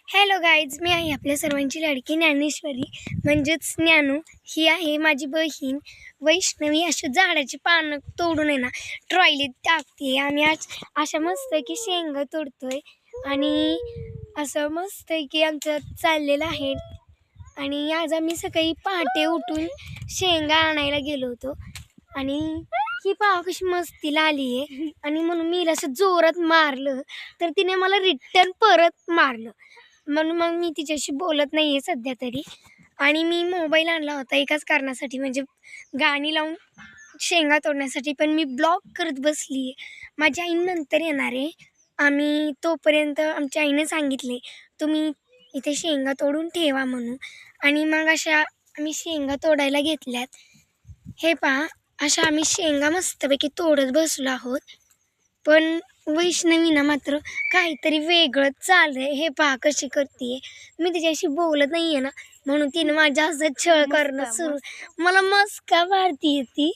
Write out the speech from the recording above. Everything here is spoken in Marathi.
हॅलो गाईज, मी आहे आपल्या सर्वांची लाडकी ज्ञानेश्वरी म्हणजेच ज्ञानू. ही आहे माझी बहीण वैष्णवी. अशा झाडाची पानं तोडून आहे ना ट्रॉलीत टाकते. आम्ही आज अशा मस्त की शेंगा तोडतोय आणि असं मस्त की आमचं चाललेलं आहे. आणि आज आम्ही सकाळी पहाटे उठून शेंगा आणायला गेलो होतो आणि ही पाव कशी मस्तीला आली आहे आणि म्हणून मी असं जोरात मारलं तर तिने मला रिटर्न परत मारलं. म्हणून मग मी तिच्याशी बोलत नाही आहे सध्या तरी. आणि मी मोबाईल आणला होता एकाच कारणासाठी, म्हणजे गाणी लावून शेंगा तोडण्यासाठी, पण मी ब्लॉक करत बसली आहे. माझ्या आई नंतर येणार आहे. आम्ही तोपर्यंत आमच्या आईने सांगितले तुम्ही इथे शेंगा तोडून ठेवा म्हणून. आणि मग अशा आम्ही शेंगा तोडायला घेतल्यात. हे पहा, अशा आम्ही शेंगा मस्तपैकी तोडत बसलो आहोत. पण वैष्णवीना मात्र काहीतरी वेगळं चाललंय. हे पहा कशी करते. मी तिच्याशी बोलत नाही आहे ना, म्हणून तिने माझ्या असं छळ करणं सुरू. मला मस्का मारती ती.